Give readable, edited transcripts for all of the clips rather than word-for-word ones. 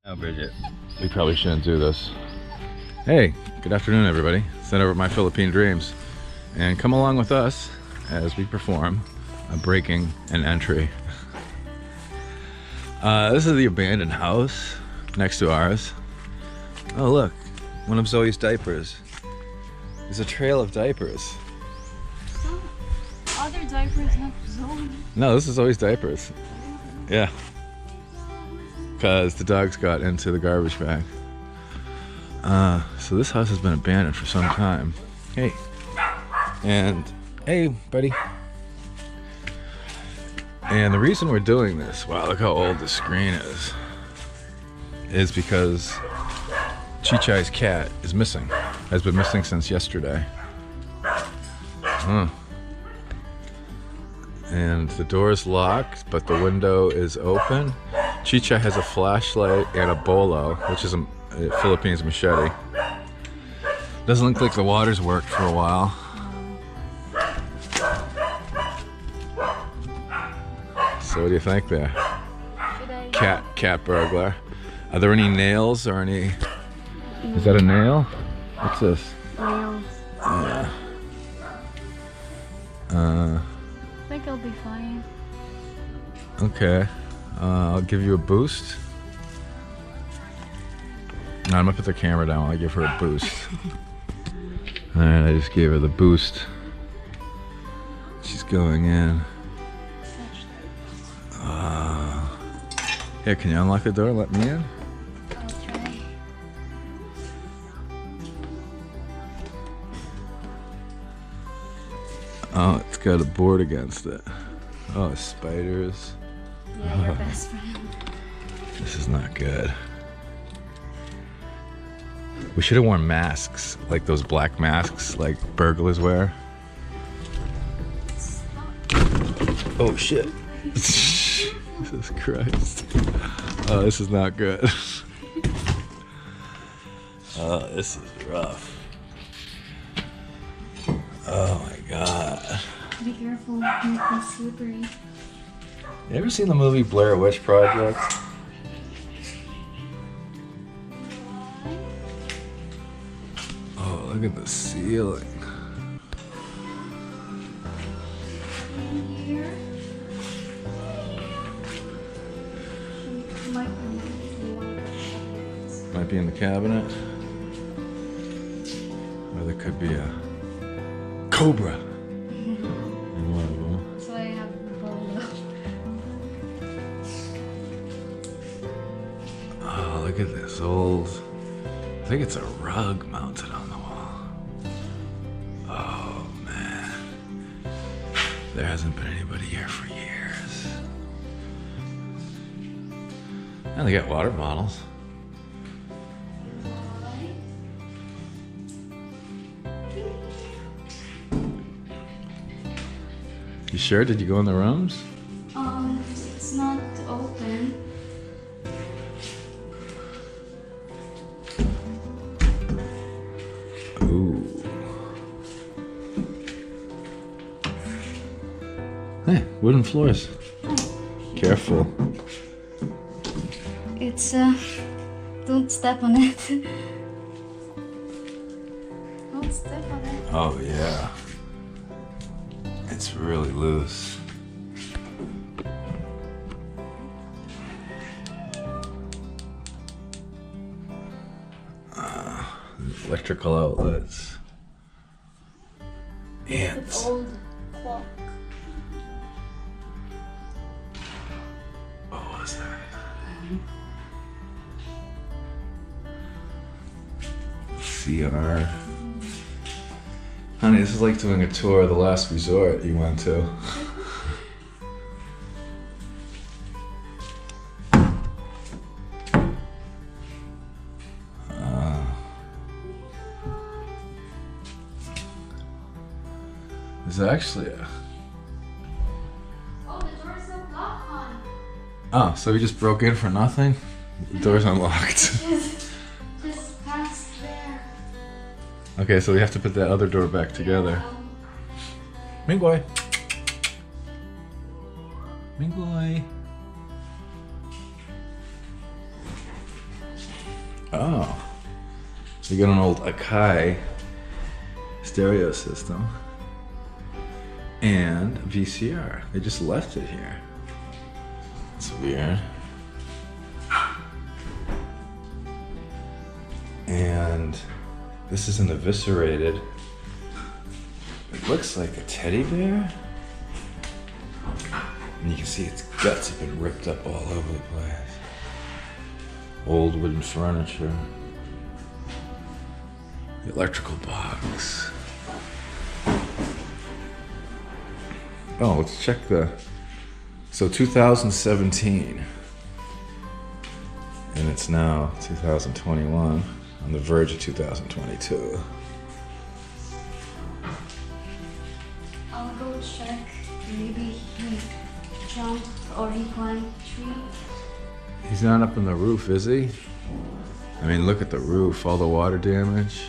Oh, Bridget. We probably shouldn't do this. Hey, good afternoon, everybody. Send over my Philippine dreams. And come along with us as we perform a breaking and entry. This is the abandoned house next to ours. Oh, look, one of Zoe's diapers. There's a trail of diapers. Some other diapers have Zoe. No, this is Zoe's diapers. Yeah. Because the dogs got into the garbage bag. So this house has been abandoned for some time. Hey. And, hey, buddy. And the reason we're doing this, wow, look how old this screen is because Chichai's cat is missing. Has been missing since yesterday. And the door is locked, but the window is open. Chicha has a flashlight and a bolo, which is a Philippines machete. Doesn't look like the water's worked for a while. So what do you think there? Cat burglar. Are there any nails or any... Is that a nail? What's this? Nails. Yeah. I think I'll be fine. Okay. I'll give you a boost. No, I'm gonna put the camera down while I give her a boost. Alright, I just gave her the boost. She's going in. Here, can you unlock the door and let me in? I'll try. Oh, it's got a board against it. Oh, spiders. Yeah, your best friend. This is not good. We should have worn masks, like those black masks like burglars wear. Oh shit. Jesus Christ. Oh, this is not good. Oh, this is rough. Oh my god. Be careful, it might be slippery. You ever seen the movie Blair Witch Project? Oh, look at the ceiling. Here. Might be in the cabinet. Or there could be a cobra in one of them. So I have the bolo. Oh, look at this old... I think it's a rug mounted on the wall. Oh, man. There hasn't been anybody here for years. And they got water bottles. You sure? Did you go in the rooms? It's not open. Ooh. Hey, wooden floors. Careful. It's don't step on it. Don't step on it. Oh yeah. It's really loose. Electrical outlets. It's Ants. old clock. What was that? CR. Honey, this is like doing a tour of the last resort you went to. There's actually a... Oh, the door's unlocked on. Oh, so we just broke in for nothing? The door's unlocked. Just past there. Okay, so we have to put that other door back together. Minggoy. Minggoy. Oh. We got an old Akai stereo system. And a VCR. They just left it here. It's weird. And this is an eviscerated. It looks like a teddy bear. And you can see its guts have been ripped up all over the place. Old wooden furniture. The electrical box. Oh, let's check the. So 2017. And it's now 2021. On the verge of 2022. I'll go check. Maybe he jumped or he climbed a tree. He's not up on the roof, is he? I mean, look at the roof, all the water damage.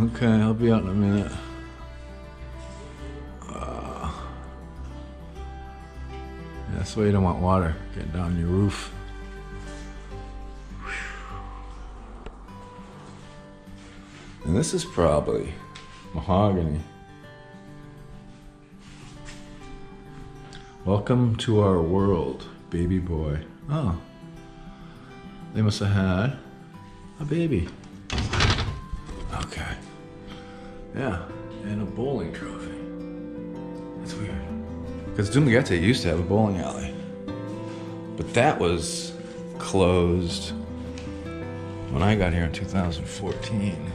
Okay, I'll be out in a minute. Yeah, that's why you don't want water getting down your roof. And this is probably mahogany. Welcome to our world, baby boy. Oh, they must have had a baby. Okay. Yeah, and a bowling trophy. That's weird. Because Dumaguete used to have a bowling alley. But that was closed when I got here in 2014.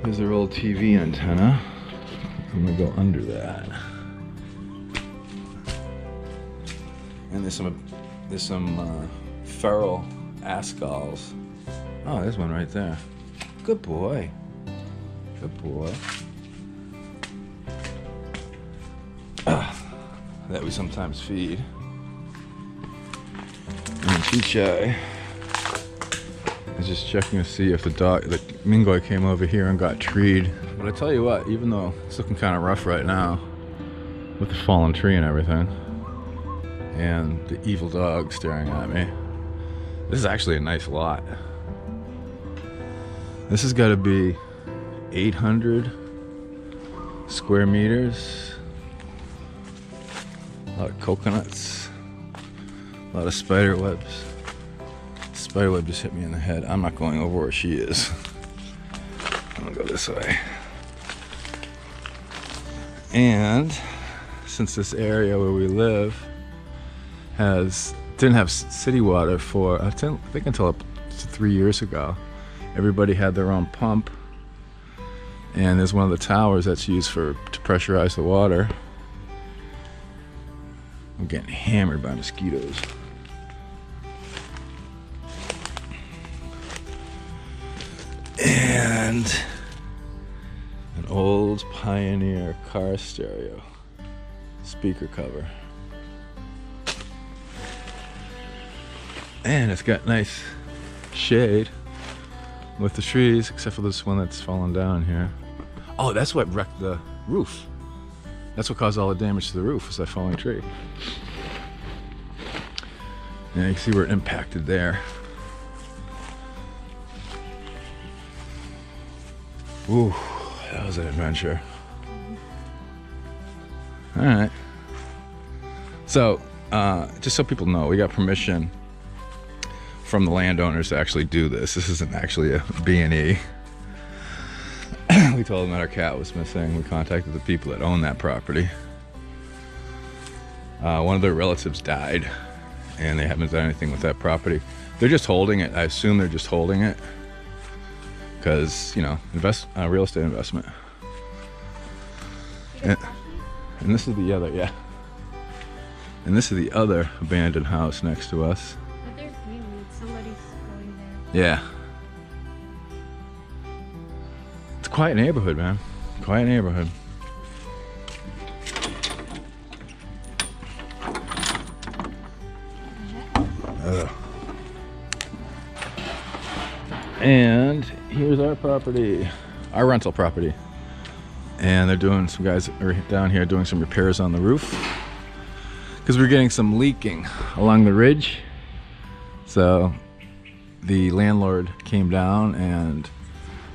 Here's their old TV antenna. I'm gonna go under that. And there's some feral ascals. Oh, there's one right there. Good boy. Good boy. That we sometimes feed. And Chichai is just checking to see if the Minggoy came over here and got treed. But I tell you what, even though it's looking kind of rough right now with the fallen tree and everything, and the evil dog staring at me, this is actually a nice lot. This has got to be 800 square meters. A lot of coconuts, a lot of spider webs. Spider web just hit me in the head. I'm not going over where she is. I'm gonna go this way. And since this area where we live didn't have city water for I think until up to 3 years ago, everybody had their own pump. And there's one of the towers that's used to pressurize the water. I'm getting hammered by mosquitoes. And an old Pioneer car stereo speaker cover. And it's got nice shade with the trees, except for this one that's fallen down here. Oh, that's what wrecked the roof. That's what caused all the damage to the roof, was that falling tree. And you can see where it impacted there. Ooh, that was an adventure. All right. So, just so people know, we got permission from the landowners to actually do this. This isn't actually a B&E. We told them that our cat was missing. We contacted the people that own that property. One of their relatives died, and they haven't done anything with that property. They're just holding it. I assume they're just holding it because, you know, real estate investment. And this is the other, yeah. And this is the other abandoned house next to us. But there's green. Somebody's going there. Yeah. It's a quiet neighborhood, man. Quiet neighborhood. And here's our property, our rental property. And they're doing, some guys are down here doing some repairs on the roof. because we're getting some leaking along the ridge. So the landlord came down and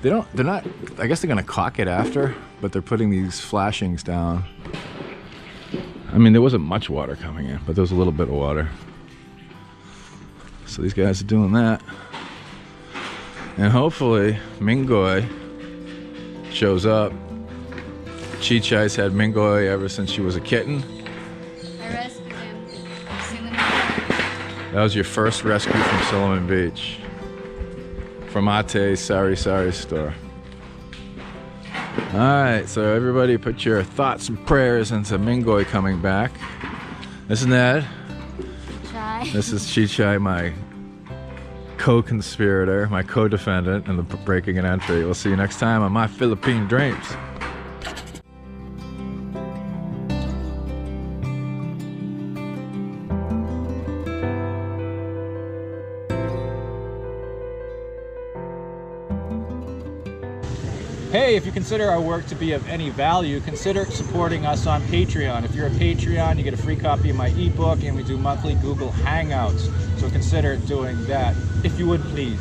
they're not, I guess they're gonna caulk it after, but they're putting these flashings down. I mean, there wasn't much water coming in, but there was a little bit of water. So these guys are doing that. And hopefully Minggoy shows up. Chichai's had Minggoy ever since she was a kitten. I rescued him. That was your first rescue from Silliman Beach. From Ate's Sari Sari store. Alright, so everybody put your thoughts and prayers into Minggoy coming back. This is Ned. Chai. This is Chichai, my co-conspirator, my co-defendant in the breaking and entry. We'll see you next time on My Philippine Dreams. Hey, if you consider our work to be of any value, consider supporting us on Patreon. If you're a Patreon, you get a free copy of my ebook, and we do monthly Google Hangouts. So consider doing that, if you would please.